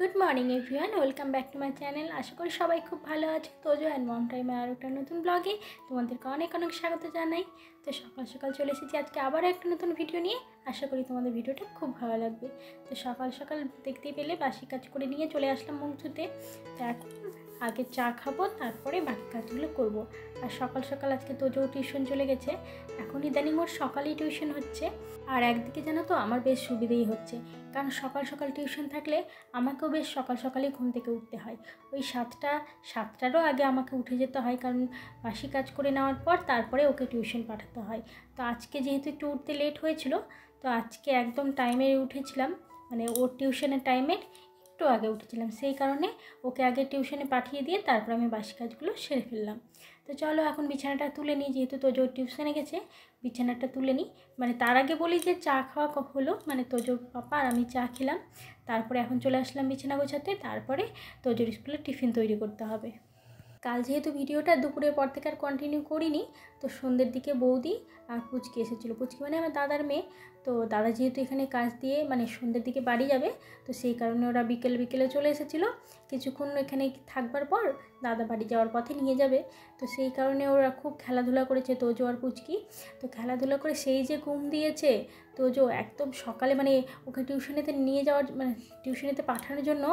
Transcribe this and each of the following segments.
Good morning everyone, welcome back to my channel. আশা করি সবাই খুব ভালো আছে। তোজো অ্যান্ড মম টাইমে আর একটা নতুন ব্লগে তোমাদেরকে অনেক অনেক স্বাগত জানাই। তো সকাল সকাল চলে এসেছি আজকে আবারও একটা নতুন ভিডিও নিয়ে। আশা করি তোমাদের ভিডিওটা খুব ভালো লাগবে। তো সকাল সকাল দেখতেই পেলে বাসি কাজ করে নিয়ে চলে আসলাম মুখ ধুতে। তো এখন আগে চা খাবো, তারপরে বাকি কাজগুলো করব। আর সকাল সকাল আজকে তোজো টিউশন চলে গেছে। এখন ইদানিং ওর সকালেই টিউশন হচ্ছে। আর একদিকে জানো তো আমার বেশ সুবিধেই হচ্ছে, কারণ সকাল সকাল টিউশন থাকলে আমাকেও বেশ সকাল সকালেই ঘুম থেকে উঠতে হয়। ওই সাতটারও আগে আমাকে উঠে যেতে হয়, কারণ বাসি কাজ করে নেওয়ার পর তারপরে ওকে টিউশন পাঠাতে হয়। তো আজকে যেহেতু একটু উঠতে লেট হয়েছিল, তো আজকে একদম টাইমে উঠেছিলাম, মানে ওর টিউশনের টাইমের একটু আগে উঠেছিলাম। সেই কারণে ওকে আগে টিউশনে পাঠিয়ে দিয়ে তারপর আমি বাসি কাজগুলো সেরে ফেললাম। তো চলো এখন বিছানাটা তুলে নিই, যেহেতু তোজোর টিউশনে গেছে বিছানাটা তুলে নিই। মানে তার আগে বলি যে চা খাওয়া হলো, মানে তোজোর পাপা আর আমি চা খেলাম, তারপরে এখন চলে আসলাম বিছানা গোছাতে। তারপরে তোজোর স্কুলে টিফিন তৈরি করতে হবে। কাল যেহেতু ভিডিওটা দুপুরের পর থেকে আর কন্টিনিউ করিনি, তো সন্ধ্যের দিকে বৌদি আর পুচকি এসেছিলো। পুচকি মানে আমার দাদার মেয়ে। তো দাদা যেহেতু এখানে কাজ দিয়ে মানে সন্ধ্যের দিকে বাড়ি যাবে, তো সেই কারণে ওরা বিকেলে চলে এসেছিলো। কিছুক্ষণ এখানে থাকবার পর দাদা বাড়ি যাওয়ার পথে নিয়ে যাবে। তো সেই কারণে ওরা খুব খেলাধুলা করেছে তোজো আর পুচকি। তো খেলাধুলা করে সেই যে ঘুম দিয়েছে তোজো একদম সকালে, মানে ওকে টিউশনেতে নিয়ে যাওয়ার মানে টিউশনেতে পাঠানোর জন্য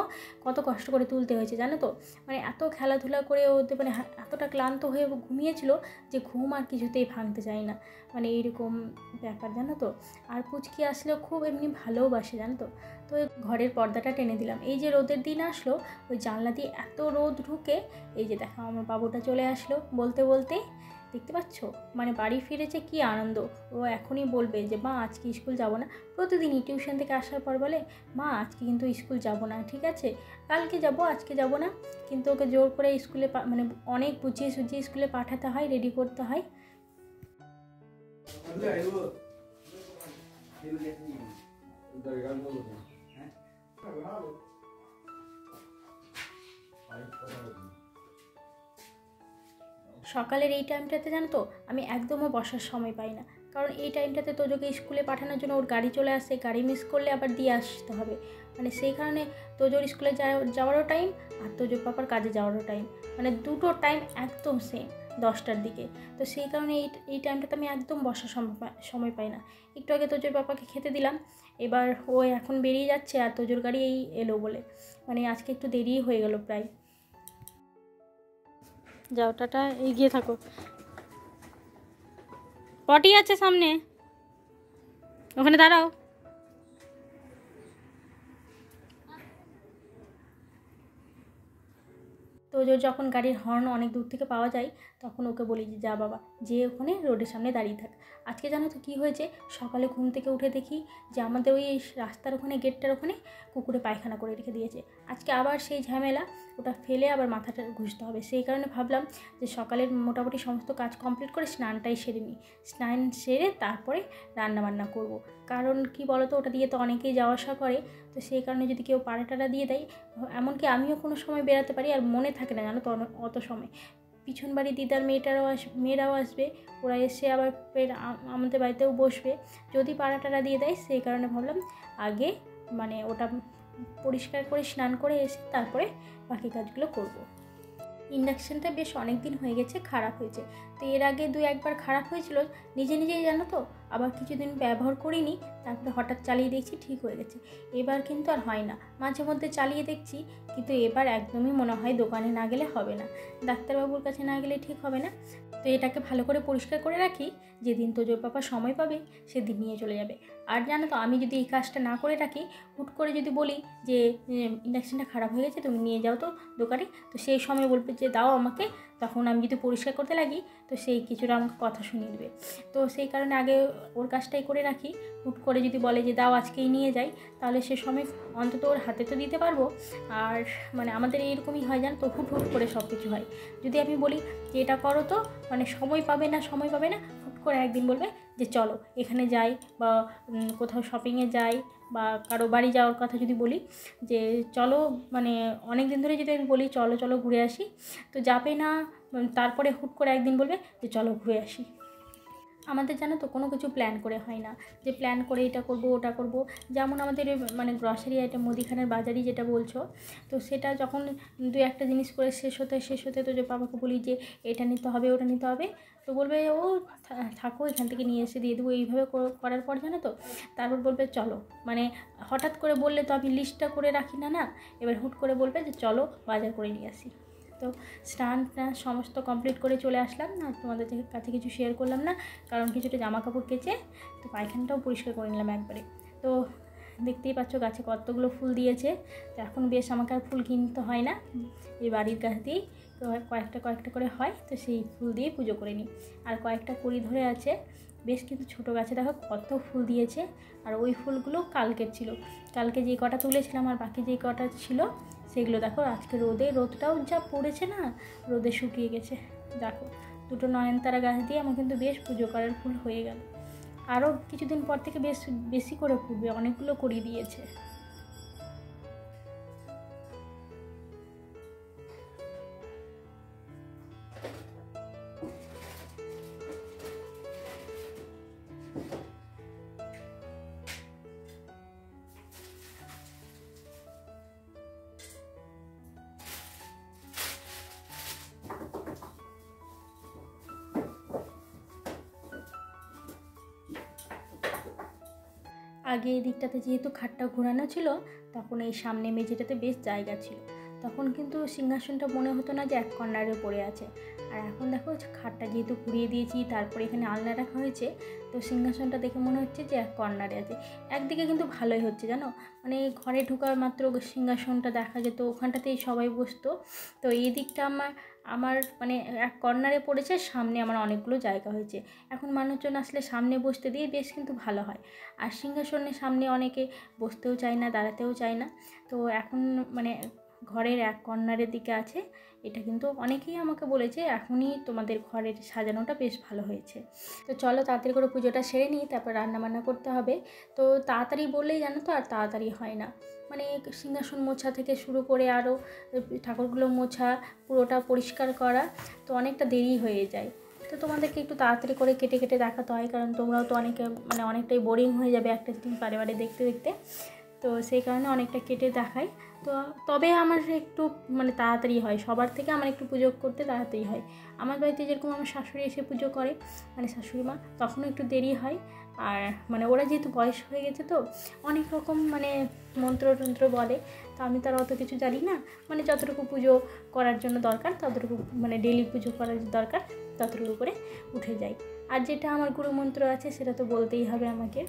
কত কষ্ট করে তুলতে হয়েছে জানো তো। মানে এত খেলাধুলা করে ওদের মানে এতটা ক্লান্ত হয়ে ঘুমিয়েছিল যে ঘুম আর কিছুতেই ভাঙতে চায় না, মানে এইরকম ব্যাপার জানো তো। আর পুচকি আসলেও খুব এমনি ভালোবাসে জানো তো। তো ঘরের পর্দাটা টেনে দিলাম। এই যে রোদের দিন আসলো, ওই জানলা দিয়ে এত রোদ ঢুকে, এই যে দেখো আমার বাবুটা চলে আসলো বলতে বলতে, দেখতে পাচ্ছ মানে বাড়ি ফিরেছে কি আনন্দ। ও এখনই বলবে যে মা আজকে স্কুল যাব না। প্রতিদিনই টিউশন থেকে আসার পর বলে মা আজকে কিন্তু স্কুল যাব না, ঠিক আছে কালকে যাব, আজকে যাব না। কিন্তু ওকে জোর করে স্কুলে মানে অনেক বুঝিয়ে সুঝিয়ে স্কুলে পাঠাতে হয়, রেডি করতে হয়। সকালের এই টাইমটাতে জানো তো আমি একদমও বসার সময় পাই না, কারণ এই টাইমটাতে তোজোকে স্কুলে পাঠানোর জন্য ওর গাড়ি চলে আসে, গাড়ি মিস করলে আবার দিয়ে আসতে হবে। মানে সেই কারণে তোজোর স্কুলে যাওয়ারও টাইম আর তোজোর পাপার কাজে যাওয়ারও টাইম, মানে দুটো টাইম একদম সেম 10টার দিকে। তো সেই কারণে এই টাইমটাতে আমি একদম বসার সময় পাই না। একটু আগে তোজোর পাপাকে খেতে দিলাম, এবার ও এখন বেরিয়ে যাচ্ছে আর তোজোর গাড়ি এই এলো বলে, মানে আজকে একটু দেরিই হয়ে গেল প্রায়। যাও টাটা, এগিয়ে থাকো, পটি আছে সামনে, ওখানে দাঁড়াও। তো যখন গাড়ির হর্ন অনেক দূর থেকে পাওয়া যায়, তখন ওকে বলি যে যা বাবা, যে ওখানে রোডের সামনে দাঁড়িয়ে থাক। আজকে জানো তো কী হয়েছে, সকালে ঘুম থেকে উঠে দেখি যে আমাদের ওই রাস্তার ওখানে গেটটার ওখানে কুকুরে পায়খানা করে রেখে দিয়েছে। আজকে আবার সেই ঝামেলা, ওটা ফেলে আবার মাথাটা ঘুষতে হবে। সেই কারণে ভাবলাম যে সকালের মোটামুটি সমস্ত কাজ কমপ্লিট করে স্নানটাই সেরে নিই। স্নান সেরে তারপরে রান্নাবান্না করব। কারণ কি বলতো, ওটা দিয়ে তো অনেকেই যাওয়া আসা করে। তো সেই কারণে যদি কেউ পাড়াটাড়া দিয়ে দেয়, এমনকি আমিও কোনো সময় বেরাতে পারি আর মনে থাকে না জানো তো অত সময়। পিছন বাড়ি দিদার মেয়েরাও আসবে, ওরা এসে আবার ফের আমাদের বাড়িতেও বসবে যদি পাড়াটাড়া দিয়ে দেয়। সেই কারণে ভাবলাম আগে মানে ওটা পরিষ্কার করে স্নান করে এসে তারপরে বাকি কাজগুলো করব। ইন্ডাকশানটা বেশ অনেক দিন হয়ে গেছে খারাপ হয়েছে। তো এর আগে 2-1বার খারাপ হয়েছিল নিজেই জানো তো, আবার কিছুদিন ব্যবহার করিনি, তারপরে হঠাৎ চালিয়ে দেখছি ঠিক হয়ে গেছে। এবার কিন্তু আর হয় না, মাঝে মধ্যে চালিয়ে দেখছি, কিন্তু এবার একদমই মনে হয় দোকানে না গেলে হবে না, ডাক্তারবাবুর কাছে না গেলে ঠিক হবে না। তো এটাকে ভালো করে পরিষ্কার করে রাখি, যেদিন তোজোর পাপা সময় পাবে সেদিন নিয়ে চলে যাবে। আর জানো তো আমি যদি এই কাজটা না করে রাখি, হুট করে যদি বলি যে ইন্ডাকশানটা খারাপ হয়ে গেছে তুমি নিয়ে যাও তো দোকানে, তো সেই সময় বলবে যে দাও আমাকে, তখন আমি যদি পরিষ্কার করতে লাগি তো সেই কিছুটা আমাকে কথা শুনিয়ে দেবে। তো সেই কারণে আগে ওর কাজটাই করে রাখি। হুট করে যদি বলে যে দাও আজকেই নিয়ে যাই, তাহলে সে সময় অন্তত ওর হাতে তো দিতে পারবো। আর মানে আমাদের এইরকমই হয় জানো তো, হুট করে সব কিছু হয়। যদি আমি বলি যে এটা করো তো, মানে সময় পাবে না, হুট করে একদিন বলবে যে চলো এখানে যাই, বা কোথাও শপিংয়ে যাই, বা কারো বাড়ি যাওয়ার কথা যদি বলি যে চলো, মানে অনেক দিন ধরে যদি আমি বলি চলো ঘুরে আসি, তো যাবে না। তারপরে হুট করে একদিন বলবে যে চলো ঘুরে আসি। আমাদের জানো তো কোনো কিছু প্ল্যান করে হয় না, যে প্ল্যান করে এটা করব ওটা করব। যেমন আমাদের মানে গ্রসারি আইটেম, মুদিখানার বাজারই যেটা বলছো, তো সেটা যখন দু একটা জিনিস করে শেষ হতে তো যে বাবাকে বলি যে এটা নিতে হবে ওটা নিতে হবে, তো বলবে ও থাকো এখান থেকে নিয়ে এসে দিয়ে দেবো। এইভাবে করার পর জানো তো তারপর বলবে চলো, মানে হঠাৎ করে বললে তো আমি লিস্টটা করে রাখি না না, এবার হুট করে বলবে যে চলো বাজার করে নিয়ে আসি। তো স্নান সমস্ত কমপ্লিট করে চলে আসলাম, আর তোমাদের কাছে কিছু শেয়ার করলাম না, কারণ কিছুটা জামা কাপড় কেচে তো পায়খানাটাও পরিষ্কার করে নিলাম একবারে। তো দেখতেই পাচ্ছ গাছে কতগুলো ফুল দিয়েছে। তো এখন বেশ আমাকে আর ফুল কিনতে হয় না, এই বাড়ির গাছ দিয়েই কয়েকটা করে হয়, তো সেই ফুল দিয়ে পুজো করে নিই। আর কয়েকটা কুড়ি ধরে আছে, বেশ কিন্তু ছোটো গাছে দেখো কত ফুল দিয়েছে। আর ওই ফুলগুলো কালকের ছিল, কালকে যেই কটা তুলেছিলাম আর বাকি যেই কটা ছিল সেগুলো দেখো আজকে রোদটাও যা পড়েছে না, রোদে শুকিয়ে গেছে। দেখো দুটো নয়নতারা গাছ দিয়ে আমার কিন্তু বেশ পুজো করার ফুল হয়ে গেল। আরও কিছুদিন পর থেকে বেশি করে ফুটবে, অনেকগুলো করিয়ে দিয়েছে। আগে এই দিকটাতে যেহেতু খাটটা ঘোরানো ছিল, তখন এই সামনে মেঝেটাতে বেশ জায়গা ছিল, তখন কিন্তু সিংহাসনটা মনে হতো না যে এক কর্নারে পড়ে আছে। আর এখন দেখো খাটটা যেহেতু ঘুরিয়ে দিয়েছি, তারপরে এখানে আলনা রাখা হয়েছে, তো সিংহাসনটা দেখে মনে হচ্ছে যে এক কর্নারে আছে। একদিকে কিন্তু ভালোই হচ্ছে জানো, মানে ঘরে ঢোকার মাত্র সিংহাসনটা দেখা যেত, ওখানটাতেই সবাই বসতো। তো এই দিকটা আমার মানে এক কর্নারে পড়েছে, সামনে আমার অনেকগুলো জায়গা হয়েছে। এখন মানুষজন আসলে সামনে বসতে দিয়ে বেশ কিন্তু ভালো হয়। আর সিংহাসনের সামনে অনেকে বসতেও চায় না, দাঁড়াতেও চায় না, তো এখন মানে ঘরের এক কর্নারের দিকে আছে। এটা কিন্তু অনেকেই আমাকে বলেছে এখনই তোমাদের ঘরের সাজানোটা বেশ ভালো হয়েছে। তো চলো তাড়াতাড়ি করে পুজোটা সেরে নিই, তারপর রান্নাবান্না করতে হবে। তো তাড়াতাড়ি বললেই জানো তো আর তাড়াতাড়ি হয় না, মানে সিংহাসন মোছা থেকে শুরু করে আরও ঠাকুরগুলো মোছা, পুরোটা পরিষ্কার করা, তো অনেকটা দেরি হয়ে যায়। তো তোমাদেরকে একটু তাড়াতাড়ি করে কেটে কেটে দেখাতে হয়, কারণ তোমরাও তো অনেকটাই বোরিং হয়ে যাবে একটা জিনিস বারে বারে দেখতে দেখতে, তো সেই কারণে অনেকটা কেটে দেখাই। তো তবে আমার একটু মানে তাড়াতাড়ি হয়, সবার থেকে আমার একটু পুজো করতে তাড়াতাড়ি হয়। আমার বাড়িতে যেরকম আমার শাশুড়ি এসে পুজো করে, মানে শাশুড়ি মা, তখনও একটু দেরি হয়। আর মানে ওরা যেহেতু বয়স হয়ে গেছে, তো অনেক রকম মানে মন্ত্র বলে, তো আমি তার অত কিছু জানি না, মানে যতটুকু পুজো করার জন্য দরকার ততটুকু, মানে ডেলি পুজো করার দরকার ততটুকু করে উঠে যায়। আর যেটা আমার গুরু মন্ত্র আছে সেটা তো বলতেই হবে আমাকে।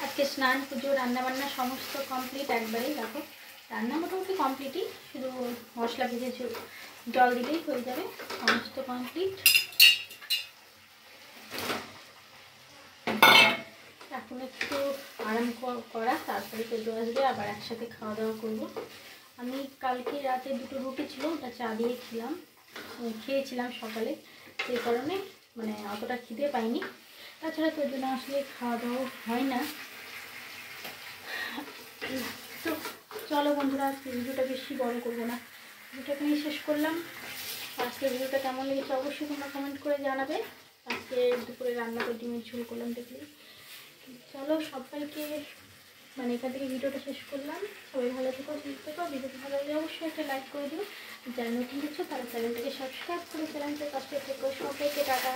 আজকে স্নান, পুজো, রান্নাবান্না সমস্ত কমপ্লিট একবারেই। দেখো রান্না মোটামুটি কমপ্লিটই, শুধু মশলা ভেজে জল দিলেই হয়ে যাবে, সমস্ত কমপ্লিট। এখন একটু আরাম করা, তারপরে চলে আসবে, আবার একসাথে খাওয়া দাওয়া করবো। আমি কালকে রাতে দুটো রুটি ছিল, ওটা চা দিয়ে খেয়েছিলাম সকালে, সেই কারণে মানে অতটা খিদে পাইনি। তাছাড়া তোর জন্য আসলে খাওয়া দাওয়া হয় না। তো চলো বন্ধুরা, আজকে ভিডিওটা বেশি বড় করবো না, ভিডিওটা এখানেই শেষ করলাম। আজকে ভিডিওটা কেমন লেগেছে অবশ্যই তোমরা কমেন্ট করে জানাবে। আজকে দুপুরে রান্না করে ডিমের ঝোল করলাম দেখি। চলো সবাইকে মানে এখান থেকে ভিডিওটা শেষ করলাম। সবাই ভালো থেকো, সুস্থ থেকো। ভিডিওটা ভালো লাগলে অবশ্যই একটা লাইক করে দিও। যারা নতুন দিচ্ছ তারা চ্যানেলটাকে সাবস্ক্রাইব করে চ্যানেলটার পাশে থেকো। সবাইকে টাটা।